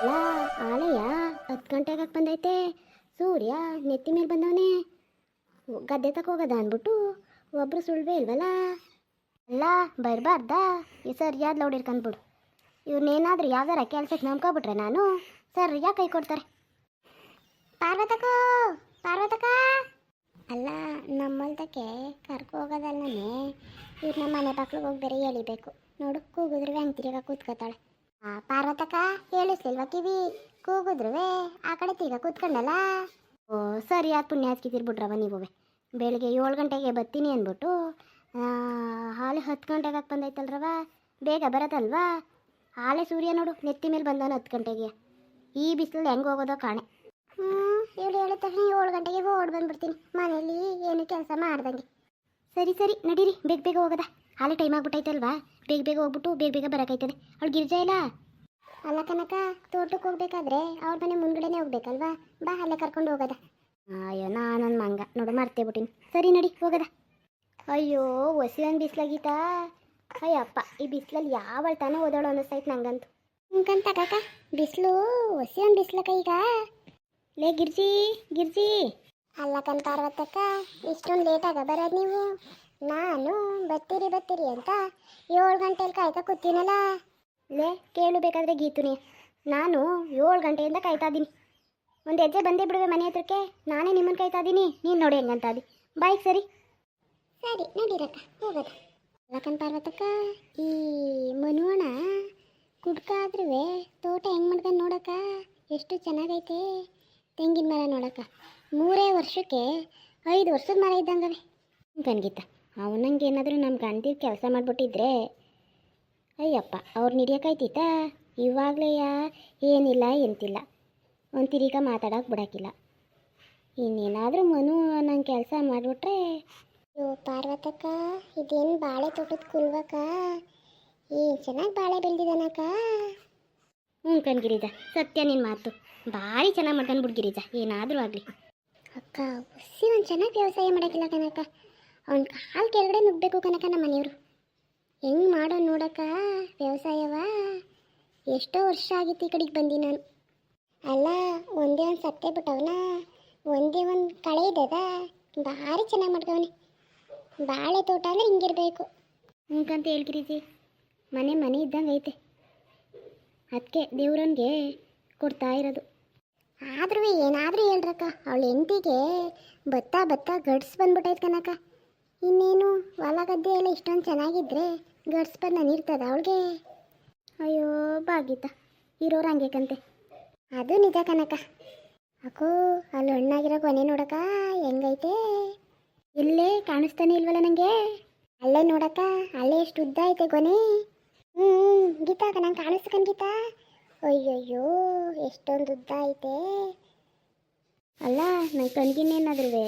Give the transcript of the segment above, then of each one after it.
ಅಲ್ಲ ಆಲಯ 10 ಗಂಟೆಗೆ ಬಂದೈತೆ. ಸೂರ್ಯ ನೆತ್ತಿ ಮೇಲೆ ಬಂದವನೇ. ಗದ್ದೆ ತಕ ಹೋಗೋದ ಅಂದ್ಬಿಟ್ಟು ಒಬ್ರು ಸುಳ್ವೇ ಇಲ್ವಲ್ಲ. ಅಲ್ಲ ಬರಬಾರ್ದಾ? ಈ ಸರಿಯಾದ ಲೌಡ್ ಇರ್ಕೊಂಡ್ಬಿಡು. ಇವ್ರನ್ನೇನಾದ್ರೂ ಯಾವ್ದಾರ ಕೆಲ್ಸಕ್ಕೆ ನಂಬ್ಕೊಬಿಟ್ರೆ ನಾನು ಸರಿಯಾಗಿ ಕೈ ಕೊಡ್ತಾರೆ. ಪಾರ್ವತಕ್ಕ ಪಾರ್ವತಕ್ಕ. ಅಲ್ಲ ನಮ್ಮಲ್ದಕ್ಕೆ ಕರ್ಕೊ ಹೋಗೋದಲ್ಲೇ ಇವ್ರು ನಮ್ಮ ಮನೆ ಬಾಕ್ಲಿಗೆ ಹೋಗಿ ಬೇರೆ ಎಳಿಬೇಕು. ನೋಡು ಕೂಗಿದ್ರು ಅಂತಿರಿಗ ಕೂತ್ಕೋತಾಳೆ. ಪಾರ್ವತಕ್ಕ ಹೇಳಿಸ್ಲಿಲ್ವ ಕಿವಿ? ಕೂಗಿದ್ರು ಆ ಕಡೆ ತೀಗ ಕೂತ್ಕೊಂಡಲ್ಲ. ಓ ಸರಿಯಾದ ಪುಣ್ಯ ಹಚ್ಕಿತಿರ್ಬಿಟ್ರವ ನೀವೇ. ಬೆಳಿಗ್ಗೆ 7 ಗಂಟೆಗೆ ಬರ್ತೀನಿ ಅಂದ್ಬಿಟ್ಟು ಹಾಲೆ 10 ಗಂಟೆಗೆ ಬಂದೈತಲ್ರವ. ಬೇಗ ಬರೋದಲ್ವಾ? ಹಾಲೆ ಸೂರ್ಯ ನೋಡು ನೆತ್ತಿ ಮೇಲೆ ಬಂದವನು 10 ಗಂಟೆಗೆ. ಈ ಬಿಸಿಲಲ್ಲಿ ಹೆಂಗೆ ಹೋಗೋದೋ ಕಾಣೆ. ಇವಳು ಹೇಳಿದ ತಕ್ಷಣ 7 ಗಂಟೆಗೆ ಓಡ್ ಬಂದ್ಬಿಡ್ತೀನಿ ಮನೇಲಿ ಏನು ಕೆಲಸ ಮಾಡ್ದಂಗೆ. ಸರಿ ಸರಿ ನಡೀರಿ, ಬೇಗ ಬೇಗ ಹೋಗೋದ. ಹಾಲೆ ಟೈಮ್ ಆಗ್ಬಿಟ್ಟೈತಲ್ವಾ? ಬೇಗ ಬೇಗ ಹೋಗ್ಬಿಟ್ಟು ಬೇಗ ಬೇಗ ಬರೋಕೈತದೆ. ಅವಳು ಗಿರ್ಜಾ ಇಲ್ಲ ಅಲ್ಲ ಕನಕ, ತೋಟಕ್ಕೆ ಹೋಗ್ಬೇಕಾದ್ರೆ ಅವ್ರ ಮನೆ ಮುಂದ್ಗಡೆನೇ ಹೋಗ್ಬೇಕಲ್ವಾ? ಬಾ ಅಲ್ಲೇ ಕರ್ಕೊಂಡು ಹೋಗೋದ. ಅಯ್ಯೋ ನಾನೊಂದು ಮಂಗ ನೋಡು ಮರ್ತೇ ಬಿಟ್ಟಿನಿ. ಸರಿ ನಡಿ ಹೋಗೋದ. ಅಯ್ಯೋ ಹೊಸಿಯನ್ ಬಿಸ್ಲಾಗೀತಾ. ಅಯ್ಯಪ್ಪ ಈ ಬಿಸಿಲಲ್ಲಿ ಯಾವಳ ತಾನೇ ಓದೋಳು ಅನ್ನಿಸ್ತೈತೆ ನಂಗಂತೂ. ಹಿಂಗಂತ ಕಾಕ ಬಿಸಿಲು ಹೊಸಿಯನ್ ಬಿಸ್ಲಕ್ಕ ಈಗ. ಲೇ ಗಿರ್ಜಿ ಗಿರ್ಜಿ. ಅಲ್ಲ ಕನ್ ಪಾರ್ವತಕ್ಕ, ಇಷ್ಟೊಂದು ಲೇಟಾಗ ಬರೋದು ನೀವು? ನಾನು ಬರ್ತೀರಿ ಬರ್ತೀರಿ ಅಂತ 7 ಗಂಟೆಲಿ ಕಾಯ್ತಾ ಕೂತೀನಲ್ಲ. ಲೇ ಕೇಳು ಬೇಕಾದ್ರೆ ಗೀತುನಿ, ನಾನು 7 ಗಂಟೆಯಿಂದ ಕಾಯ್ತಾ ಇದ್ದೀನಿ. ಒಂದು ಹೆಜ್ಜೆ ಬಂದೇ ಬಿಡುವೆ ಮನೆ ಹತ್ರಕ್ಕೆ. ನಾನೇ ನಿಮ್ಮನ್ನು ಕಾಯ್ತಾ ಇದ್ದೀನಿ, ನೀನು ನೋಡಿ ಹೆಂಗಂತ ಅದಿ. ಬಾಯ್ಗೆ ಸರಿ ಸರಿ ನಡೀರಕ್ಕ ಹೋಗೋದ. ಲಕ್ಕನ್ ಪಾರ್ವತಕ್ಕ, ಈ ಮನುವಣ ಕುಡ್ಕಾದ್ರೂ ತೋಟ ಹೆಂಗೆ ಮಾಡ್ಕೊಂಡು ನೋಡಕ್ಕ ಎಷ್ಟು ಚೆನ್ನಾಗೈತೆ. ತೆಂಗಿನ ಮರ ನೋಡಕ್ಕ 3 ವರ್ಷಕ್ಕೆ 5 ವರ್ಷದ ಮರ ಇದ್ದಂಗವೆ. ಗಂಗೀತ ಅವನಂಗೆ ಏನಾದರೂ ನಮ್ಮ ಗಂಡಿಗೆ ಕೆಲಸ ಮಾಡಿಬಿಟ್ಟಿದ್ರೆ ಅಯ್ಯಪ್ಪ ಅವ್ರು ಹಿಡಿಯೋಕಾಯ್ತೀತ. ಇವಾಗಲೇ ಏನಿಲ್ಲ ಎಂತಿಲ್ಲ, ಒಂದು ತಿರುಗ ಮಾತಾಡೋಕೆ ಬಿಡೋಕ್ಕಿಲ್ಲ. ಇನ್ನೇನಾದರೂ ಮನು ನಂಗೆ ಕೆಲಸ ಮಾಡಿಬಿಟ್ರೆ. ಅಯ್ಯೋ ಪಾರ್ವತಕ್ಕ, ಇದೇನು ಬಾಳೆ ತೋಟದ ಕುಲ್ವಕ್ಕ? ಏನು ಚೆನ್ನಾಗಿ ಬಾಳೆ ಬೆಳೆದಿದ್ದಾನಕ್ಕ. ಕಣ್ಗಿರಿಜ ಸತ್ಯ ನಿನ್ನ ಮಾತು. ಭಾರಿ ಚೆನ್ನಾಗಿ ಮಾಡ್ಕೊಂಡು ಬಿಡ್ಗಿರಿಜ, ಏನಾದರೂ ಆಗಲಿ. ಅಕ್ಕ ಹುಸಿ ಒಂದು ಚೆನ್ನಾಗಿ ವ್ಯವಸಾಯ ಮಾಡೋಕ್ಕಿಲ್ಲ ಕನಕ. ಅವ್ನ ಕಾಲು ಕೆಳಗಡೆ ನುಗ್ಬೇಕು ಕನಕ ನಮ್ಮ ಮನೆಯವರು. ಹೆಂಗೆ ಮಾಡೋ ನೋಡಕ್ಕ ವ್ಯವಸಾಯವ. ಎಷ್ಟೋ ವರ್ಷ ಆಗಿತ್ತು ಈ ಕಡೆಗೆ ಬಂದು ನಾನು. ಅಲ್ಲ ಒಂದೇ ಒಂದು ಸತ್ತೇ ಬಿಟ್ಟವನ, ಒಂದೇ ಒಂದು ಕಳೆ ಇದ್ದದ. ಭಾರಿ ಚೆನ್ನಾಗಿ ಮಾಡ್ಕವನೆ. ಬಾಳೆ ತೋಟ ಅಂದರೆ ಹಿಂಗಿರಬೇಕು. ಹಂಗಂತ ಹೇಳ್ಕಿರಿಜಿ, ಮನೆ ಮನೆ ಇದ್ದಂಗೆ ಐತೆ. ಅದಕ್ಕೆ ದೇವ್ರನ್ಗೆ ಕೊಡ್ತಾ ಇರೋದು. ಆದ್ರೂ ಏನಾದರೂ ಹೇಳ್ರಕ್ಕ, ಅವಳು ಹೆಂಡತಿಗೆ ಭತ್ತ ಭತ್ತ ಗಡ್ಸ್ ಬಂದ್ಬಿಟ್ಟೈತೆ ಕನಕ. ಇನ್ನೇನು ಹೊಲ ಗದ್ದೆ ಎಲ್ಲ ಇಷ್ಟೊಂದು ಚೆನ್ನಾಗಿದ್ರೆ ಗಡ್ಸ್ ಬಂದು ನಾನಿರ್ತದ ಅವಳಿಗೆ? ಅಯ್ಯೋ ಭಾಗೀತ ಇರೋರು ಹಂಗೆ ಕಂತೆ. ಅದು ನಿಜ ಕನಕ. ಅಕ್ಕೋ ಅಲ್ಲಿ ಹಣ್ಣಾಗಿರೋ ಕೊನೆ ನೋಡಕ್ಕ ಹೆಂಗೈತೆ. ಇಲ್ಲೇ ಕಾಣಿಸ್ತಾನೆ ಇಲ್ವಲ್ಲ ನನಗೆ. ಅಲ್ಲೇ ನೋಡಕ್ಕ, ಅಲ್ಲೇ ಎಷ್ಟು ಉದ್ದ ಐತೆ ಕೊನೆ. ಗೀತಾ ನಂಗೆ ಕಾಣಿಸ್ಕನ್ ಗೀತಾ. ಅಯ್ಯಯ್ಯೋ ಎಷ್ಟೊಂದು ಉದ್ದ ಐತೆ. ಅಲ್ಲ ನಂಗೆ ಕಣ್ಗಿನ್ನೇನಾದ್ರೂ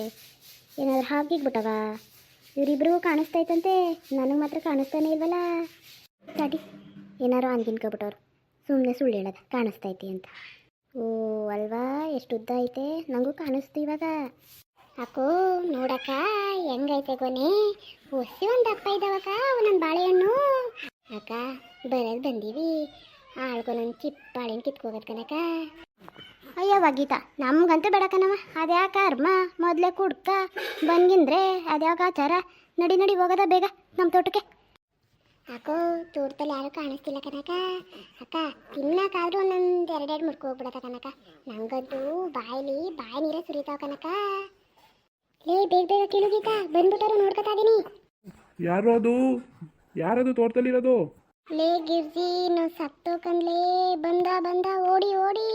ಏನಾದರೂ ಹಾಕಿಗ್ಬಿಟ್ಟವ? ಇವರಿಬ್ರಿಗೂ ಕಾಣಿಸ್ತೈತಂತೆ, ನನಗೆ ಮಾತ್ರ ಕಾಣಿಸ್ತಾನೆ ಇಲ್ವಲ್ಲ. ತಡಿ ಏನಾರು ಅನ್ಗಿನ್ಕೊಬಿಟ್ಟವ್ರು, ಸುಮ್ಮನೆ ಸುಳ್ಳು ಹೇಳೋದು ಕಾಣಿಸ್ತೈತಿ ಅಂತ. ಓ ಅಲ್ವಾ ಎಷ್ಟು ಉದ್ದ ಐತೆ, ನನಗೂ ಕಾಣಿಸ್ತು ಇವಾಗ. ಅಕ್ಕೋ ನೋಡಕ್ಕ ಹೆಂಗೈತೆ ಕೊನೆ. ಹೊಸಿ ಒಂದು ದಪ್ಪ ಇದ್ದಾವಕ್ಕ ನನ್ನ ಬಾಳೆಹಣ್ಣು. ಅಕ್ಕ ಬರೋದು ಬಂದೀವಿ, ಆಳ್ಕೊ ನನ್ನ ಚಿಪ್ಪಾಳೆನ ಕಿತ್ಕೋಗದ್ ಕನಕ. ಅಯ್ಯವ್ವ ಗೀತಾ ನಮ್ಗಂತೂ ಬೇಡಕನವ. ಅದ್ಯಾಕ ಅರ್ಮ ಮೊದಲೇ ಕುಡ್ಕ ಬಂಗಿಂದ್ರೆ ಅದ್ಯಾಕ ಆಚಾರ. ನಡಿ ನಡಿ ಹೋಗೋದ ಬೇಗ ನಮ್ಮ ತೋಟಕ್ಕೆ. ಅಕ್ಕೋ ತೋಟದಲ್ಲಿ ಯಾರು ಕಾಣಿಸ್ತಿಲ್ಲ ಕನಕ. ಅಕ್ಕ ತಿನ್ನಕ್ಕಾದ್ರೂ ಒಂದೊಂದು 2 ಮುರ್ಕೋಗ್ಬಿಡತ್ತ ಕನಕ. ನಂಗಂತೂ ಬಾಯಿ ನೀರೇ ಸುರಿತಾವ ಕನಕ. ಲೇ ಬೇಗ ಬೇಗ ಕೇಳು ಗೀತಾ, ಬಂದ್ಬಿಟ್ಟರು ನೋಡ್ಕೊತಾ ಇದೀನಿ. ಯಾರದು ತೋಟದಲ್ಲಿರೋದು? ಲೇ ಗಿರ್ಜಿ ನಾವು ಸತ್ತೋಕಂದ್ಲೇ. ಬಂದ ಓಡಿ ಓಡಿ.